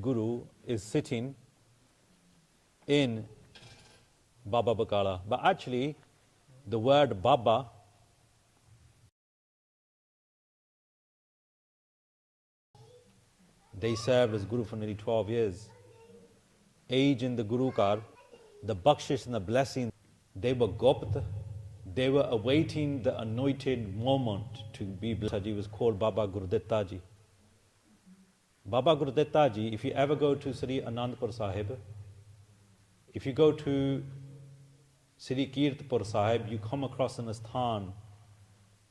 Guru is sitting in Baba Bakala. But actually, the word Baba they served as Guru for nearly 12 years. Age in the Guru Kar, the bakshish and the blessing, they were gopt. They were awaiting the anointed moment to be blessed. He was called Baba Gurditta Ji. Baba Gurditta Ji, if you ever go to Sri Anandpur Sahib, if you go to Sri Kirtpur Sahib, you come across an asthan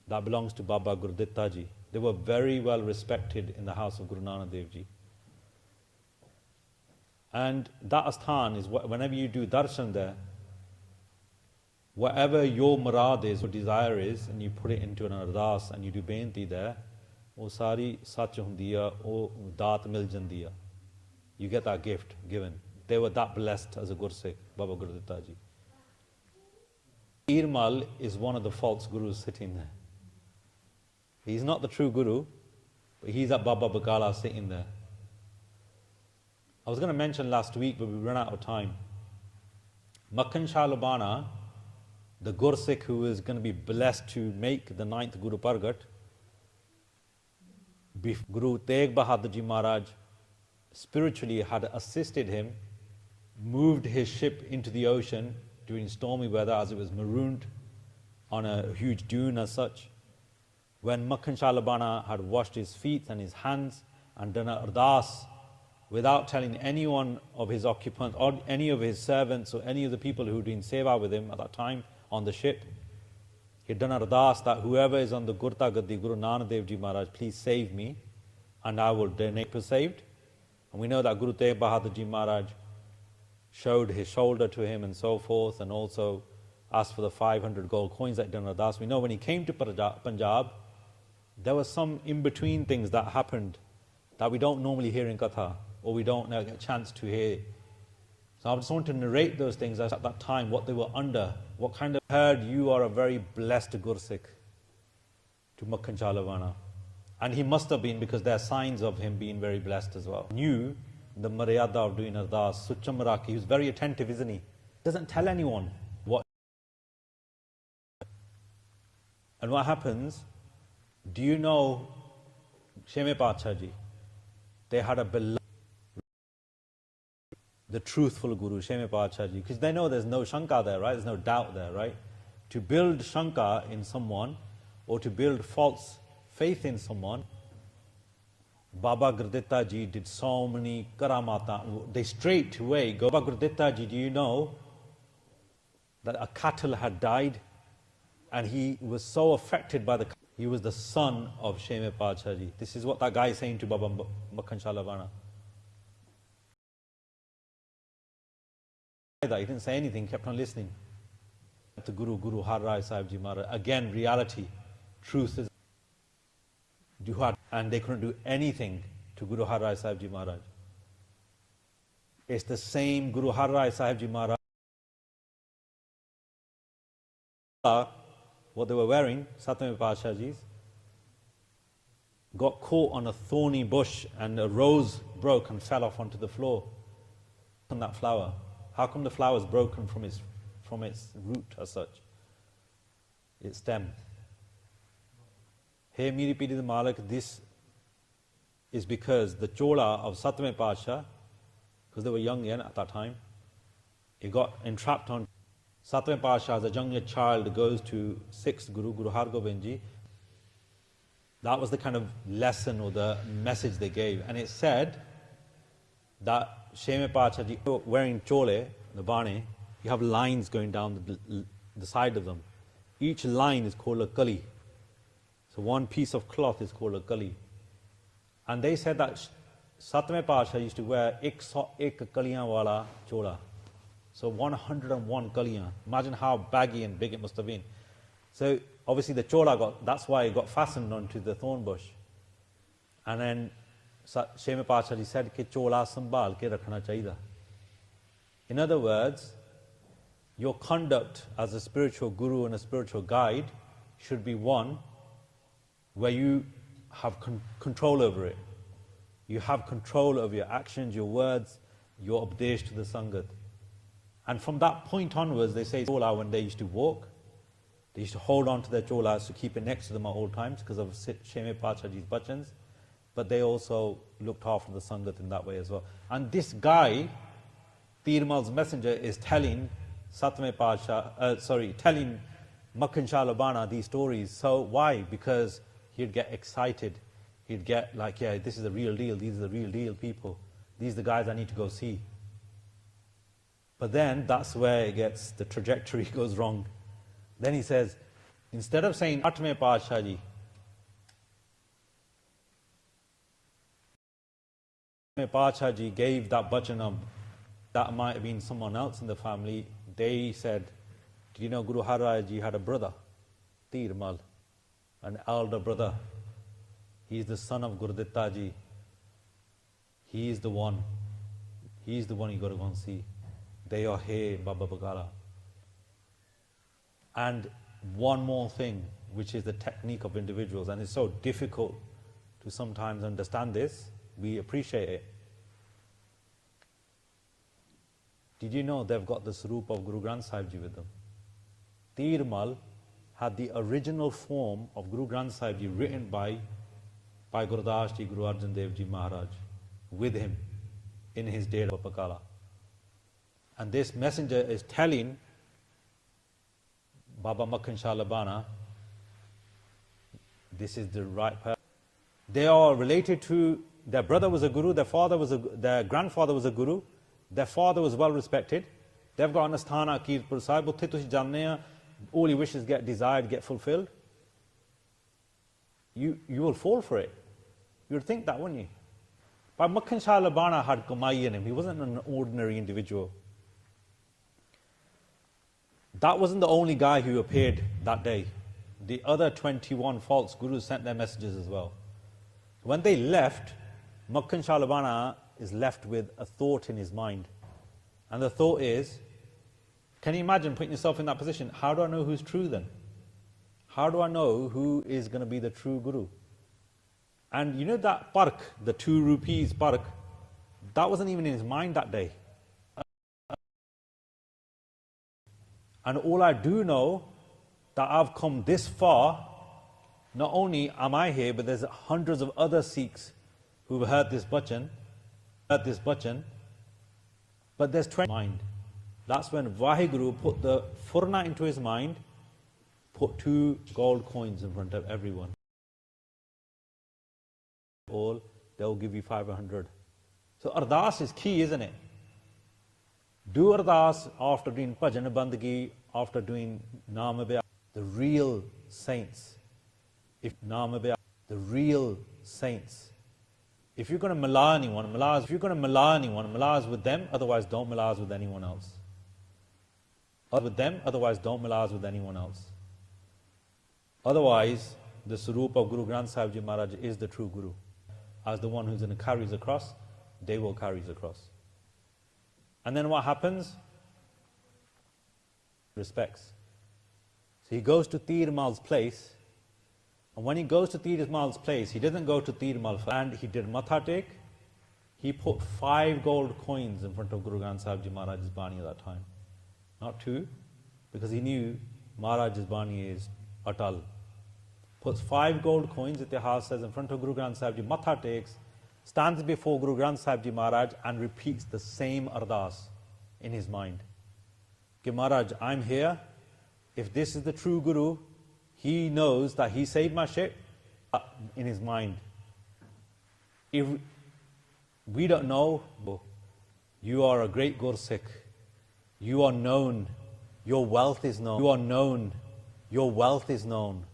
that belongs to Baba Gurditta Ji. They were very well respected in the house of Guru Nanak Dev Ji. And that asthan is, whenever you do darshan there, whatever your murad is, or desire is, and you put it into an ardas and you do beinti there, ਉਹ ਸਾਰੀ ਸੱਚ ਹੁੰਦੀ ਆ, ਉਹ ਦਾਤ ਮਿਲ ਜਾਂਦੀ ਆ. You get that gift given. They were that blessed as a Gursikh, Baba Gurditta Ji. Irmal is one of the false gurus sitting there. He's not the true guru, but he's at Baba Bakala sitting there. I was going to mention last week, but we ran out of time. Makhan Shah Lubana, the Gursikh who is going to be blessed to make the 9th Guru Pargat, Guru Tegh Bahadur Ji Maharaj spiritually had assisted him, moved his ship into the ocean during stormy weather as it was marooned on a huge dune as such. When Makhan Shah Lubana had washed his feet and his hands and done an ardas without telling anyone of his occupants or any of his servants or any of the people who were doing seva with him at that time on the ship, he'd done an ardas that whoever is on the Gurta Gaddi, Guru Nanak Dev Ji Maharaj, please save me and I will donate for saved. And we know that Guru Tegh Bahadur Ji Maharaj showed his shoulder to him and so forth, and also asked for the 500 gold coins that he'd done ardas. We know when he came to Punjab, there were some in-between things that happened that we don't normally hear in Katha, or we don't get a chance to hear. So I just want to narrate those things at that time, what they were under, what kind of heard you are a very blessed Gursikh to Makhan Shah Lubana. And he must have been, because there are signs of him being very blessed as well. Knew the maryada of doing ardas, Sucham Rakhi. He was very attentive, isn't he? Doesn't tell anyone what. And what happens? Do you know Sheme Pacha Ji? They had a beloved, the truthful Guru, Sheme Pacha Ji, because they know there's no shanka there, right? There's no doubt there, right? To build shanka in someone, or to build false faith in someone, Baba Gurditta Ji did so many karamata. They straight away go, Baba Gurditta Ji, do you know that a cattle had died? And he was so affected by the, he was the son of Sheme Pacha Ji. This is what that guy is saying to Baba Makhan Shah Lubana. He didn't say anything, kept on listening. To Guru Har Rai Sahib Ji Maharaj. Again, reality, truth is duhat, and they couldn't do anything to Guru Har Rai Sahib Ji Maharaj. It's the same Guru Har Rai Sahib Ji Maharaj. What they were wearing, Satਵੇਂ Pasha Ji's, got caught on a thorny bush and a rose broke and fell off onto the floor. On that flower. How come the flower is broken from its root as such? Its stem. Hey Miri Piri the Malik, this is because the chola of Satਵੇਂ Pasha, because they were young at that time, it got entrapped on. Satਵੇਂ Pasha, as a young child, goes to 6th Guru, Guru Har Gobind Ji. That was the kind of lesson or the message they gave. And it said that Sheme Pacha Ji, wearing chole, the Bani, you have lines going down the side of them. Each line is called a kali. So one piece of cloth is called a kali. And they said that Satਵੇਂ Pasha used to wear ek kaliyan wala chola. So 101 kaliyan. Imagine how baggy and big it must have been. So obviously the chola that's why it got fastened onto the thorn bush. And then Sheme Pacha Ji said कि chola sambhal ke rakhna chahiye. In other words, your conduct as a spiritual guru and a spiritual guide should be one where you have control over it. You have control over your actions, your words, your updesh to the Sangat. And from that point onwards, they say chola when they used to walk, they used to hold on to their cholas to keep it next to them at all times because of Sheme Pachaji's bachans. But they also looked after the Sangat in that way as well. And this guy, Tirmal's messenger, is telling telling Makhan Shah Labana these stories. So why? Because he'd get excited. He'd get like, yeah, this is the real deal. These are the real deal people. These are the guys I need to go see. But then that's where the trajectory goes wrong. Then he says, instead of saying Atme Padshah ji, Padshah ji gave that bachanam, that might have been someone else in the family. They said, do you know Guru Har Rai ji had a brother, Tirmal, an elder brother. He's the son of Gurditta ji. He's the one you got to go and see. They are here, Baba Bagala. And one more thing, which is the technique of individuals, and it's so difficult to sometimes understand this. We appreciate it. Did you know they've got the Sarup of Guru Granth Sahib Ji with them? Tirmal had the original form of Guru Granth Sahib Ji written by Gurdas Ji, Guru Arjan Dev Ji Maharaj with him in his day of Pakala. And this messenger is telling Baba Makhan Shah Labana, this is the right person. They are related to, their brother was a guru, their grandfather was a guru, their father was well respected. They've got an asthana, Kirpur Sahib, utthe tusi janne ha, all your wishes get desired, get fulfilled. You will fall for it. You would think that, wouldn't you? But Makhan Shah Labana had Kamai in him. He wasn't an ordinary individual. That wasn't the only guy who appeared that day. The other 21 false gurus sent their messages as well. When they left, Makhan Shah Labana is left with a thought in his mind. And the thought is, can you imagine putting yourself in that position? How do I know who's true then? How do I know who is going to be the true guru? And you know that park, the 2 rupees park, that wasn't even in his mind that day. And all I do know that I've come this far, not only am I here, but there's hundreds of other Sikhs who've heard this bachan, but there's 20 mind. That's when Vaheguru put the furna into his mind, put 2 gold coins in front of everyone. All, they'll give you 500. So ardas is key, isn't it? Do ardas after doing bhajan bandagi, after doing namabya. The real saints, the real saints. If you're going to mala anyone, malaz with them, otherwise don't malaz with anyone else. Otherwise don't malaz with anyone else. Otherwise, the Sarup of Guru Granth Sahib Ji Maharaj is the true Guru. As the one who's going to carry us across, they will carry us across. And then what happens? Respects. So he goes to Tirmal's place, and when he goes to Tirmal's place, he doesn't go to Tirmal and he did Matha Tek. He put 5 gold coins in front of Guru Granth Sahib Ji Maharaj's Bani at that time. Not 2, because he knew Maharaj's Bani is Atal. Puts 5 gold coins, Itihas says, in front of Guru Granth Sahib Ji, Matha takes, stands before Guru Granth Sahib Ji Maharaj and repeats the same ardas in his mind. Ki Maharaj, I'm here. If this is the true Guru, he knows that he saved my ship in his mind. If we don't know, you are a great Gursikh. You are known. Your wealth is known. You are known. Your wealth is known.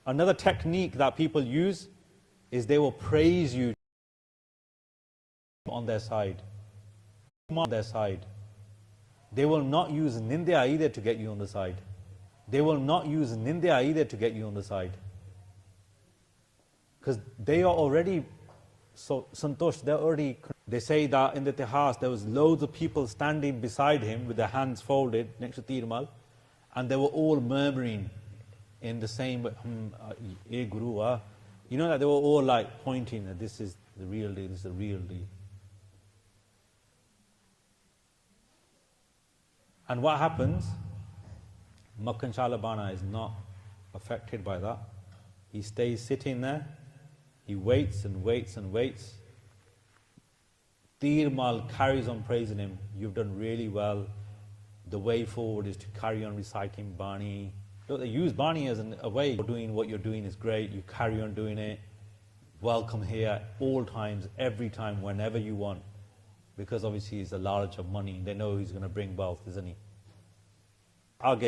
Another technique that people use is they will praise you on their side. On their side. They will not use nindya either to get you on the side. They will not use nindya either to get you on the side. Because they are already so santosh, they say that in the Itihas there was loads of people standing beside him with their hands folded next to Tirmal, and they were all murmuring in the same way, Guru, you know that they were all like pointing that this is the real deal, this is the real deal. And what happens? Makkan Shah Labana is not affected by that. He stays sitting there, he waits and waits and waits. Tirmal carries on praising him. You've done really well. The way forward is to carry on reciting Bani. Look, they use Bani as a way of doing what you're doing is great. You carry on doing it. Welcome here, all times, every time, whenever you want. Because obviously he's a large of money. They know he's going to bring wealth, isn't he? At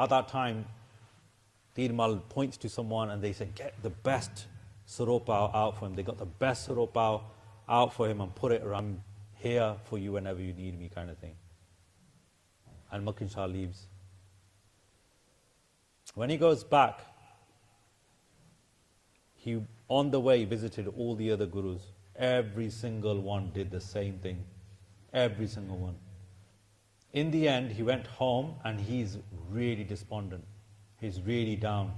that time, Tirmal points to someone and they say, get the best suropao out for him. They got the best suropao out for him and put it around here for you whenever you need me, kind of thing. And Makkan Shah leaves. When he goes back, he on the way visited all the other gurus. Every single one did the same thing. Every single one. In the end, he went home and he's really despondent. He's really down.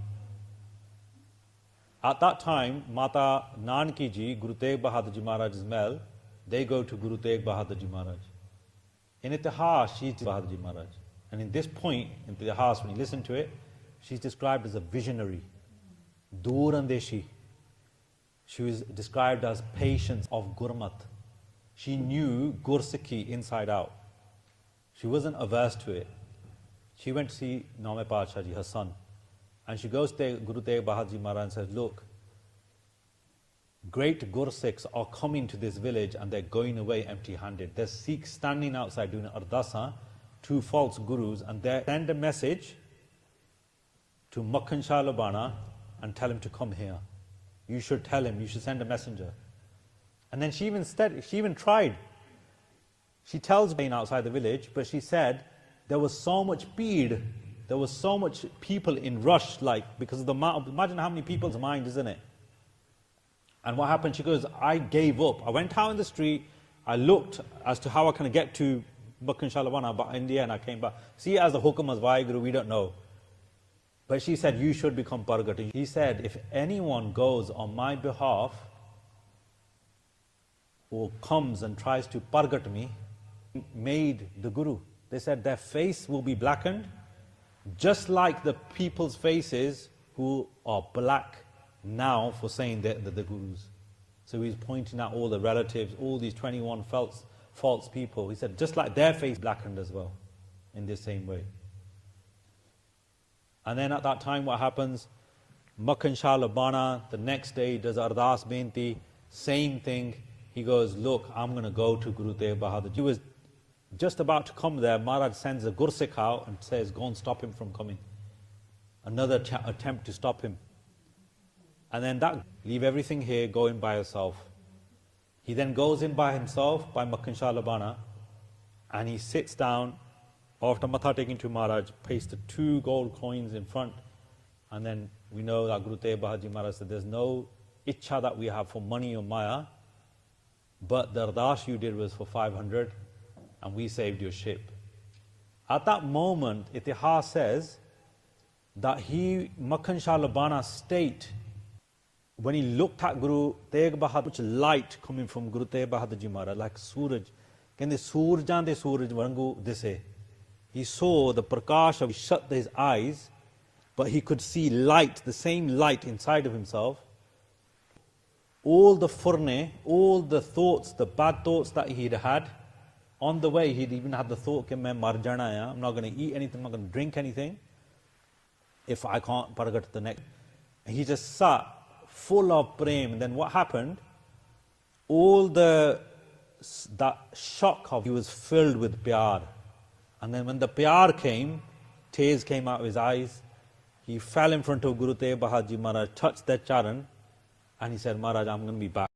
At that time, Mata Nanki ji, Guru Tegh Bahadur ji Maharaj's Mel, they go to Guru Tegh Bahadur ji Maharaj. In Itihas, she's Bahadur ji Maharaj. And in this point, in Itihas, when you listen to it, she's described as a visionary. Dur Andeshi. She was described as patience of Gurmat. She knew Gursikhi inside out. She wasn't averse to it. She went to see Name Padshah ji, her son. And she goes to Guru Tegh Bahadur ji Maharaj and says, look, great Gursikhs are coming to this village and they're going away empty-handed. There's Sikhs standing outside doing ardasa, two false gurus, and they send a message to Makkan Shah Labana and tell him to come here. You should tell him, you should send a messenger. And then she even tried. She tells Bani outside the village, but she said there was so much bead, there was so much people in rush, like, because of the amount, imagine how many people's mind, isn't it? And what happened? She goes, I gave up. I went out in the street, I looked as to how I can get to Makkan Shah Labana, but in the end I came back. See, as the Hukam as Vaheguru, we don't know. But she said, you should become Pargat. He said, if anyone goes on my behalf or comes and tries to Pargat me, made the Guru. They said their face will be blackened, just like the people's faces who are black now for saying that the Gurus. So he's pointing out all the relatives, all these 21 false people. He said, just like their face blackened as well, in the same way. And then at that time, what happens? Makkan Shah Labana, the next day, does Ardas Benti, same thing. He goes, look, I'm going to go to Guru Tegh Bahadur. He was just about to come there. Maharaj sends a Gursikh out and says, go and stop him from coming. Another attempt to stop him. And then that, leave everything here, go in by yourself. He then goes in by himself, by Makkan Shah Labana, and he sits down. After Matha taking to Maharaj, pasted 2 gold coins in front. And then we know that Guru Tegh Bahadur ji Maharaj said, there's no ichha that we have for money or maya, but the ardas you did was for 500, and we saved your ship. At that moment, Itihas says that Makkan Shah Labana's state, when he looked at Guru Tegh Bahadur, which light coming from Guru Tegh Bahadur ji Maharaj, like Suraj, kende Surjan de Suraj Varangu dise. He saw the prakash of, he shut his eyes, but he could see light, the same light inside of himself. All the furne, all the thoughts, the bad thoughts that he'd had, on the way he'd even had the thought, main mar jana hai, I'm not going to eat anything, I'm not going to drink anything, if I can't paragat the next. He just sat full of prem. And then what happened? All that shock of, he was filled with pyar. And then when the pyar came, tears came out of his eyes. He fell in front of Guru Tegh Bahadur ji Maharaj, touched their charan, and he said, Maharaj, I'm going to be back.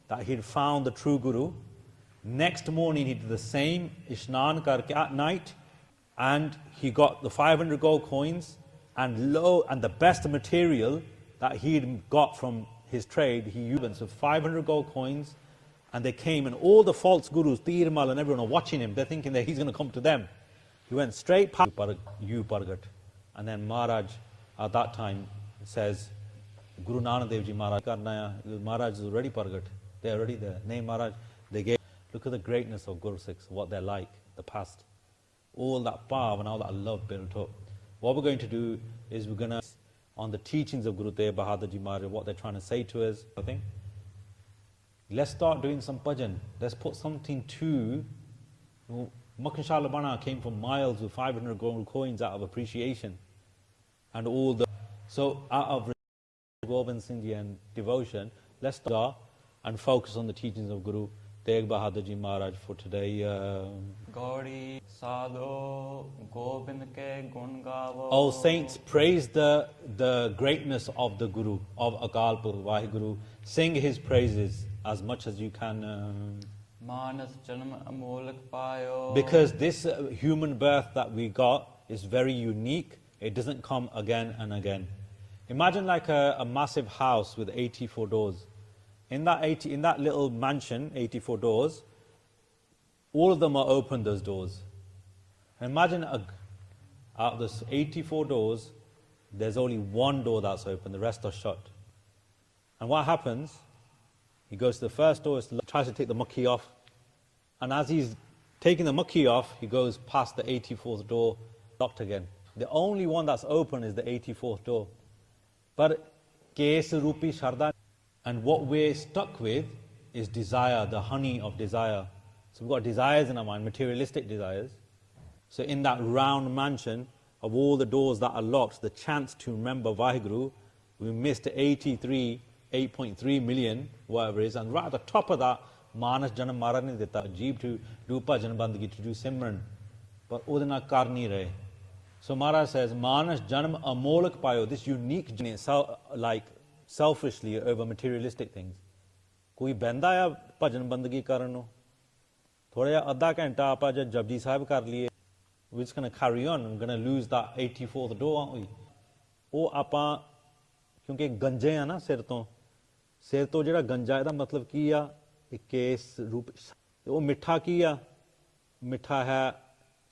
That he'd found the true Guru. Next morning he did the same, Ishnan karke at night, and he got the 500 gold coins and the best material that he'd got from his trade. He used so 500 gold coins And they came, and all the false gurus, Tirmal and everyone are watching him. They're thinking that he's going to come to them. He went straight past you, Pargat. And then Maharaj, at that time, says, Guru Nanak Dev Ji Maharaj, Maharaj is already Pargat. They're already there. Name Maharaj, they gave. Look at the greatness of Guru Sikhs, what they're like, the past. All that power and all that love built up. What we're going to do is we're going to, on the teachings of Guru Tegh Bahadur Ji Maharaj, what they're trying to say to us, I think. Let's start doing some bhajan. Let's put something to. Makhan Shah Labana came from miles with 500 gold coins out of appreciation. And all the. So, out of Gobind Singh Ji and devotion, let's start and focus on the teachings of Guru Tegh Bahadur Ji Maharaj for today. Gauri Sadho Gobind ke gun gavo. Oh saints, praise the greatness of the Guru, of Akal Purkh Vaheguru. Sing his praises as much as you can. Manas Janam Amolak Payo. Because this human birth that we got is very unique. It doesn't come again and again. Imagine like a massive house with 84 doors. In that little mansion, 84 doors, all of them are open, those doors. And imagine out of those 84 doors, there's only one door that's open, the rest are shut. And what happens? He goes to the first door, tries to take the makhi off. And as he's taking the makhi off, he goes past the 84th door, locked again. The only one that's open is the 84th door. But Kes Rupi Sharda. And what we're stuck with is desire, the honey of desire. So we've got desires in our mind, materialistic desires. So in that round mansion of all the doors that are locked, the chance to remember Vaheguru, we missed 8.3 million, whatever it is. And right at the top of that, Manas Janam Maharaj ne dita, Jeeb to do bhajan bandagi, to do Simran. But ਉਹਦੇ ਨਾਲ ਕਰ ਨਹੀਂ ਰਹੇ. So Maharaj says, Manas Janam Amolak Payo, this unique journey, like selfishly over materialistic things. ਕੋਈ ਬਹਿੰਦਾ ਆ ਭਜਨ ਬੰਦਗੀ ਕਰਨ ਨੂੰ ਥੋੜਾ ਜਿਹਾ ਅੱਧਾ ਘੰਟਾ ਆਪਾਂ ਜੇ ਜਪਜੀ ਸਾਹਿਬ ਕਰ ਲਈਏ we're just going to carry on, I'm going to lose that 84th door, aren't we? ਉਹ ਆਪਾਂ ਕਿਉਂਕਿ ਗੰਜੇ ਆ ਨਾ ਸਿਰ ਤੋਂ ਜਿਹੜਾ ਗੰਜਾ ਇਹਦਾ ਮਤਲਬ ਕੀ ਆ ਇੱਕ ਕੇਸ ਰੂਪ ਉਹ ਮਿੱਠਾ ਕੀ ਆ ਮਿੱਠਾ ਹੈ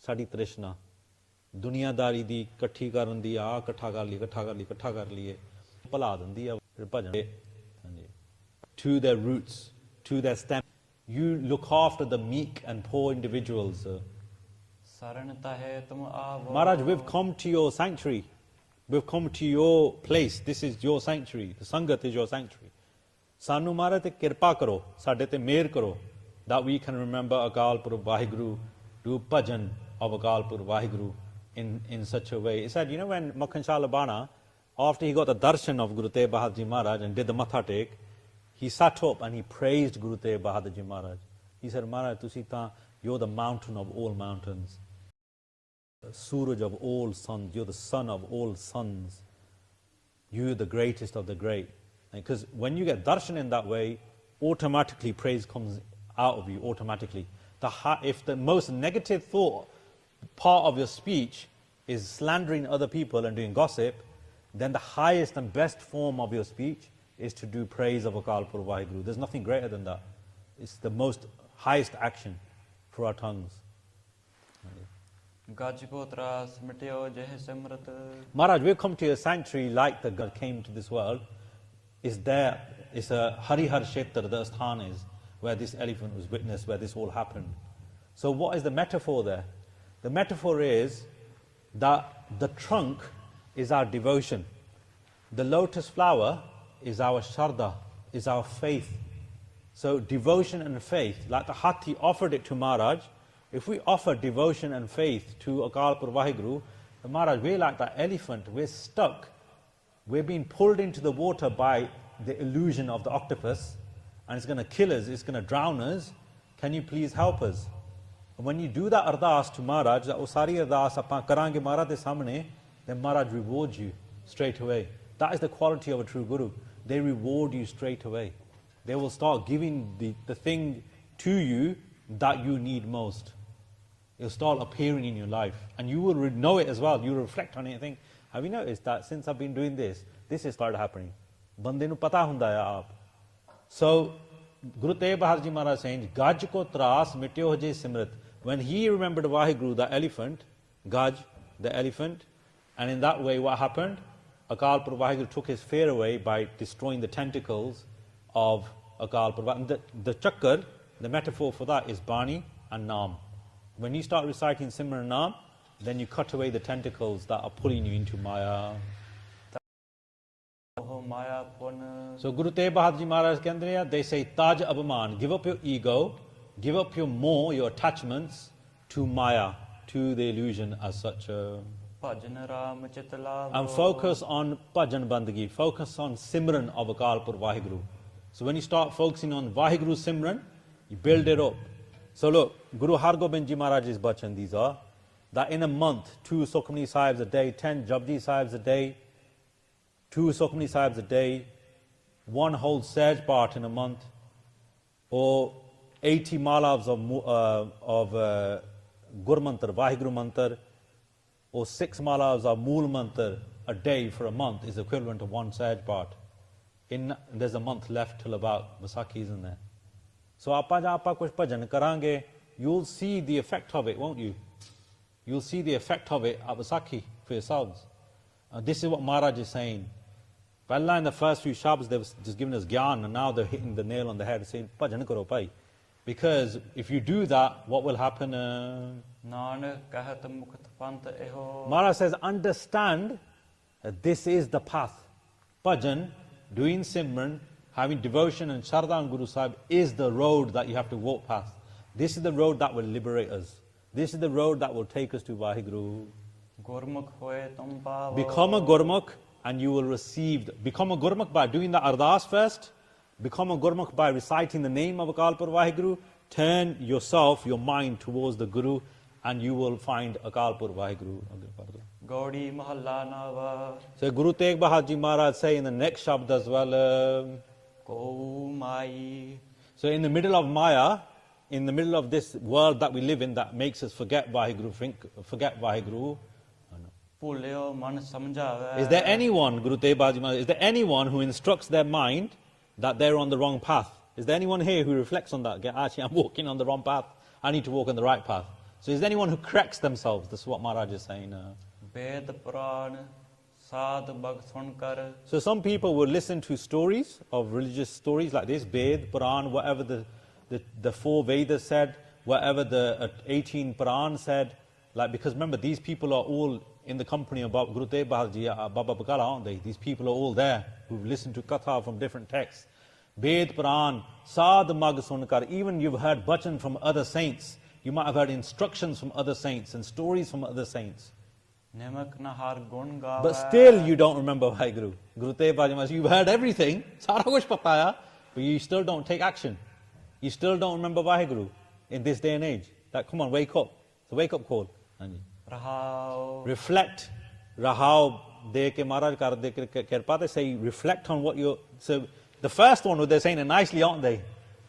ਸਾਡੀ ਤ੍ਰਿਸ਼ਨਾ ਦੁਨੀਆਦਾਰੀ ਦੀ ਇਕੱਠੀ ਕਰਨ ਦੀ ਆ ਇਕੱਠਾ ਕਰ ਲਈਏ ਭੁਲਾ ਦਿੰਦੀ ਆ ਫਿਰ ਭਜਨ to their roots, to their stem. You look after the meek and poor individuals. Maharaj, we've come to your sanctuary. We've come to your place. This is your sanctuary. The Sangat is your sanctuary. Sanu Maharaj te kirpa karo, sade te mehr karo, that we can remember Akal Purkh Vaheguru, do bhajan of Akal Purkh Vaheguru in such a way. He said, you know, when Makhan Shah Labana, after he got the darshan of Guru Tegh Bahadur Ji Maharaj and did the matha take, he sat up and he praised Guru Tegh Bahadur Ji Maharaj. He said, Maharaj, you're the mountain of all mountains, Suraj of all suns, you're the sun of all suns, you're the greatest of the great. Because when you get darshan in that way, automatically praise comes out of you, automatically. If the most negative thought, part of your speech, is slandering other people and doing gossip, then the highest and best form of your speech is to do praise of Akal Purkh Vaheguru. There's nothing greater than that. It's the most highest action for our tongues. Maharaj, we've come to your sanctuary like the God came to this world. It's there, it's a Harihar Kshetra, the Asthan is, where this elephant was witnessed, where this all happened. So what is the metaphor there? The metaphor is that the trunk is our devotion. The lotus flower is our Shraddha, is our faith. So devotion and faith, like the Hathi offered it to Maharaj, if we offer devotion and faith to Akal Purkh Vaheguru, Maharaj, we're like that elephant, we're stuck. We're being pulled into the water by the illusion of the octopus, and it's going to kill us, it's going to drown us. Can you please help us? And when you do that ardas to Maharaj, that usari ardas apan karange Maharaj de samne, then Maharaj rewards you straight away. That is the quality of a true Guru. They reward you straight away. They will start giving the thing to you that you need most. It'll start appearing in your life. And you will know it as well. You reflect on it and think, have you noticed that since I've been doing this has started happening? Bande nu pata hunda hai aap. So, Guru Tegh Bahadur Ji Maharaj saying, Gaj ko tras mityo je simrit. When he remembered Vaheguru, the elephant, Gaj, the elephant, and in that way what happened? Akal Purv Vaheguru took his fear away by destroying the tentacles of Akal Purv. And the chakkar, the metaphor for that is Bani and Naam. When you start reciting Simran and Naam, then you cut away the tentacles that are pulling you into Maya. So Guru Tegh Bahadur Ji Maharaj Kendriya, they say Taj Abhaman, give up your ego, give up your more, your attachments to Maya, to the illusion as such. And focus on Bhajan Bandagi, focus on Simran of Akal Purv Vaheguru. So when you start focusing on Vaheguru Simran, you build it up. So look, Guru Har Gobind Ji Maharaj's bachan these are, that in a month, 2 Sukhmani Sahibs a day, 10 Japji Sahibs a day, 2 Sukhmani Sahibs a day, 1 whole Saj part in a month, or 80 malavs of Gurmantar, Vaheguru Mantar, or 6 malavs of Mool Mantar a day for a month is equivalent to 1 Saj part. There's a month left till about Vaisakhi, isn't there? So apa kuch bhajan karange, you'll see the effect of it, won't you? You'll see the effect of it at Vaisakhi for yourselves. This is what Maharaj is saying. Pahla in the first few Shabds they've just given us gyan, and now they're hitting the nail on the head saying, bhajan karo bhai. Because if you do that, what will happen? Maharaj says, understand that this is the path. Bhajan, doing Simran, having devotion and Shraddha on Guru Sahib is the road that you have to walk past. This is the road that will liberate us. This is the road that will take us to Vaheguru. Become a Gurmukh and you will receive. Become a Gurmukh by doing the Ardas first. Become a Gurmukh by reciting the name of Akal Purv Vaheguru. Turn yourself, your mind towards the Guru, and you will find Akal Purv Vaheguru. Gaudi Mahalla Nava. So Guru Tegh Bahadur Ji Maharaj say in the next Shabd as well. So in the middle of Maya, in the middle of this world that we live in that makes us forget Vaheguru, forget Vaheguru. Is there anyone, Guru Tegh Bahadur Ji Maharaj, is there anyone who instructs their mind that they're on the wrong path? Is there anyone here who reflects on that? Actually, I'm walking on the wrong path. I need to walk on the right path. So is there anyone who corrects themselves? This is what Maharaj is saying. So some people will listen to stories of religious stories like this, Ved, Puran, whatever the 4 Vedas said, whatever the 18 Puran said. Like, because remember, these people are all in the company of Guru Tegh Bahadur Ji, Baba Bakala, aren't they? These people are all there who've listened to Katha from different texts. Ved, Puran, Sad Mag Sunkar, even you've heard bachan from other saints. You might have heard instructions from other saints and stories from other saints. But still you don't remember Vaheguru. Guru Tegh Bahadur Ji Maharaj, you've heard everything, sara kuch pata hai, but you still don't take action. You still don't remember Vaheguru in this day and age. That, come on, wake up. It's a wake up call. Reflect. Rahau de ke Maharaj kar de kirpa, they say reflect on what you're. So the first one, they're saying it nicely, aren't they?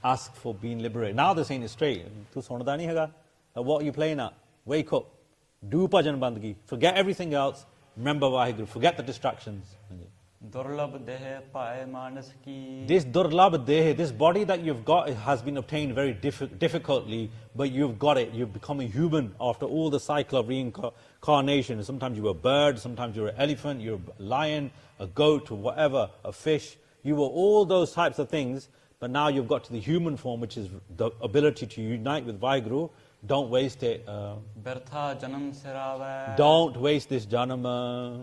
Ask for being liberated. Now they're saying it straight. Tu sonda nahi haga. What are you playing at? Wake up. Do bhajan bandagi. Forget everything else. Remember Vaheguru. Forget the distractions. This durlabh deh, this body that you've got has been obtained very difficultly, but you've got it. You've become a human after all the cycle of reincarnation. Sometimes you were a bird, sometimes you were an elephant, you're a lion, a goat, or whatever, a fish. You were all those types of things, but now you've got to the human form, which is the ability to unite with Vaheguru. Don't waste it. Don't waste this janama.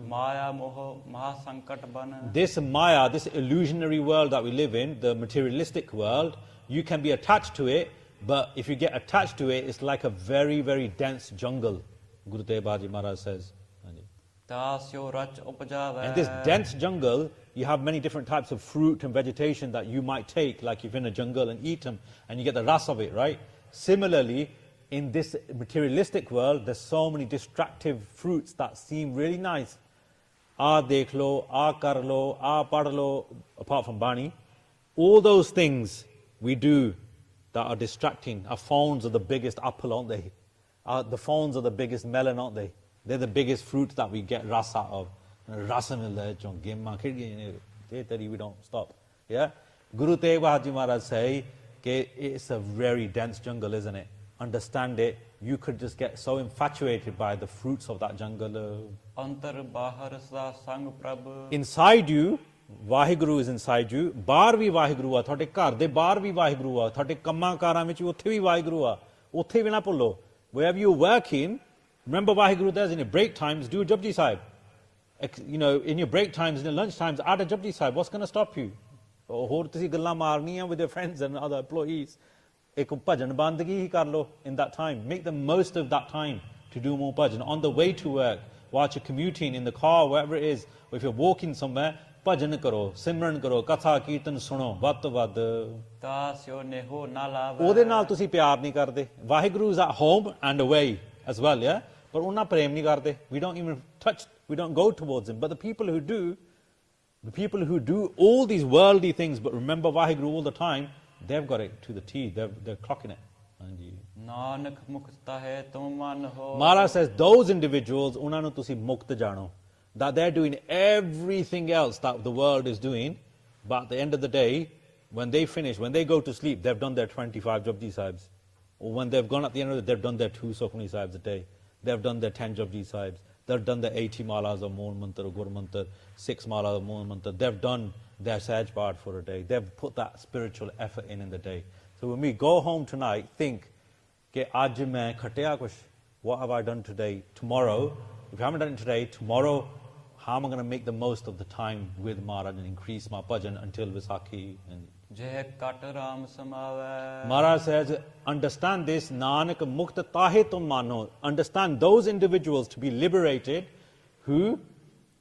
This Maya, this illusionary world that we live in, the materialistic world, you can be attached to it, but if you get attached to it, it's like a very, very dense jungle, Guru Tegh Bahadur Ji Maharaj says. And this dense jungle, you have many different types of fruit and vegetation that you might take, like if you're in a jungle and eat them, and you get the ras of it, right? Similarly, in this materialistic world, there's so many distractive fruits that seem really nice. Dekh lo, kar lo, pad lo, apart from Bani. All those things we do that are distracting. Our phones are the biggest apple, aren't they? The phones are the biggest melon, aren't they? They're the biggest fruit that we get rasa of. Rasa we don't stop. Yeah? Guru Tegh Bahadur Ji Maharaj say, It's a very dense jungle, isn't it? Understand it. You could just get so infatuated by the fruits of that jungle. ਅੰਤਰ ਬਾਹਰ ਸਦਾ ਸੰਗ ਪ੍ਰਭ Inside you, Vaheguru is inside you. ਬਾਹਰ ਵੀ ਵਾਹਿਗੁਰੂ ਆ, ਤੁਹਾਡੇ ਘਰ ਦੇ ਬਾਹਰ ਵੀ ਵਾਹਿਗੁਰੂ ਆ, ਤੁਹਾਡੇ ਕੰਮਾਂ ਕਾਰਾਂ ਵਿੱਚ ਉੱਥੇ ਵੀ ਵਾਹਿਗੁਰੂ ਆ, ਉੱਥੇ ਵੀ ਨਾ ਭੁੱਲੋ. Wherever you're working, remember Vaheguru does in your break times, do a Japji Sahib. You know, in your break times, in your lunch times, add a Japji Sahib. What's going to stop you? ਹੋਰ ਤੁਸੀਂ ਗੱਲਾਂ ਮਾਰਨੀਆਂ with your friends and other employees. ਇੱਕ ਭਜਨ ਬੰਦਗੀ ਹੀ ਕਰ ਲਓ in that time. Make the most of that time to do more bhajan. On the way to work, whilst you're commuting, in the car, wherever it is, or if you're walking somewhere, bhajan karo, simran karo, katha, kirtan suno, ਵੱਧ ਤੋਂ ਵੱਧ. ਤਾਸਿਓ ਨੇਹੋ ਨਾ ਲਾਵੇ ਉਹਦੇ ਨਾਲ ਤੁਸੀਂ ਪਿਆਰ ਨਹੀਂ ਕਰਦੇ. Vaheguru is at home and away as well, yeah? ਪਰ ਉਹਨਾਂ ਪ੍ਰੇਮ ਨਹੀਂ ਕਰਦੇ. We don't even touch, we don't go towards him. But the people who do all these worldly things but remember Vaheguru all the time, they've got it to the T. They're clocking it. Nanak ਮੁਕਤਾ ਹੈ ਤੁਮ ਮਨ ਹੋ Maharaj says those individuals, ਉਹਨਾਂ ਨੂੰ ਤੁਸੀਂ ਮੁਕਤ ਜਾਣੋ, that they're doing everything else that the world is doing, but at the end of the day, when they finish, when they go to sleep, they've done their 25 Japji Sahibs. Or when they've gone at the end of the day, they've done their 2 Sukhmani Sahibs a day. They've done their 10 Japji Sahibs. They've done their 80 malas of Moon Mantar or Gur Mantar, 6 malas of Moon Mantar. They've done their Sahaj Part for a day. They've put that spiritual effort in the day. So when we go home tonight, think, ke aaj main khatya kuch, what have I done today? Tomorrow, if I haven't done it today, tomorrow, how am I going to make the most of the time with Maharaj and increase my bhajan until Vaisakhi? ਜਹ ਕਟ Ram ਸਮਾਵੈ Maharaj says, understand this, Nanak mukta tahe tum mano. Understand those individuals to be liberated who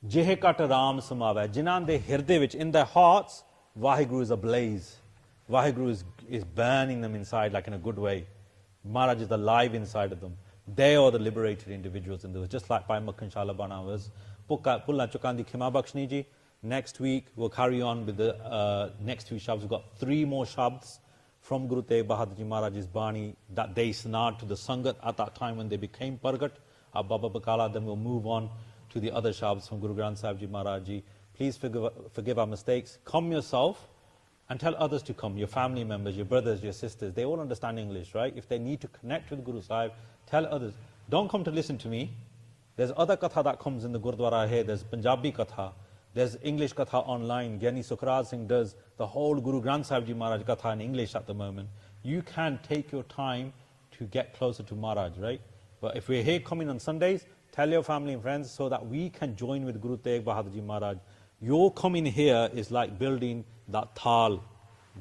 jeh kat ram samavai. Jinan de hirde vich, in their hearts, Vaheguru is ablaze. Vaheguru is burning them inside, like in a good way. Maharaj is alive inside of them. They are the liberated individuals in those, just like Bhai Makhan Bana was. Pulla Chukandi Khima Bakshni ji. Next week, we'll carry on with the next 2 shabds. We've got 3 more shabds from Guru Tegh Bahadur Ji Maharaj's Bani that they snarred to the Sangat at that time when they became Pargat, Baba Bakala. Then we'll move on to the other shabds from Guru Granth Sahib Ji Maharaj Ji. Please forgive our mistakes. Come yourself and tell others to come. Your family members, your brothers, your sisters. They all understand English, right? If they need to connect with Guru Sahib, tell others. Don't come to listen to me. There's other Katha that comes in the Gurdwara here. There's Punjabi Katha. There's English Katha online. Gyani Sukhraj Singh does the whole Guru Granth Sahib Ji Maharaj Katha in English at the moment. You can take your time to get closer to Maharaj, right? But if we're here coming on Sundays, tell your family and friends so that we can join with Guru Tegh Bahadur Ji Maharaj. Your coming here is like building that thal,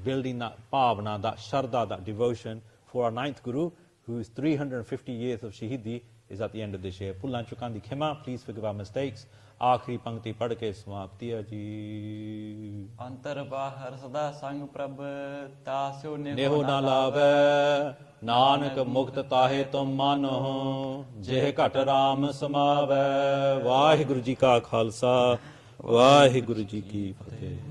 building that bhavana, that shraddha, that devotion for our 9th Guru, whose 350 years of Shaheedi is at the end of this year. Pullan Chukandi Khema, please forgive our mistakes. आखिरी पंक्ति पढ़ के समाप्ति है जी. अंतर बाहर सदा संग प्रभ तास्यो नेहो ना लावे नानक मुक्त ताहे तुम मानो जेह घट राम समावे. वाहिगुरु जी का खालसा वाहिगुरु जी की फतेह.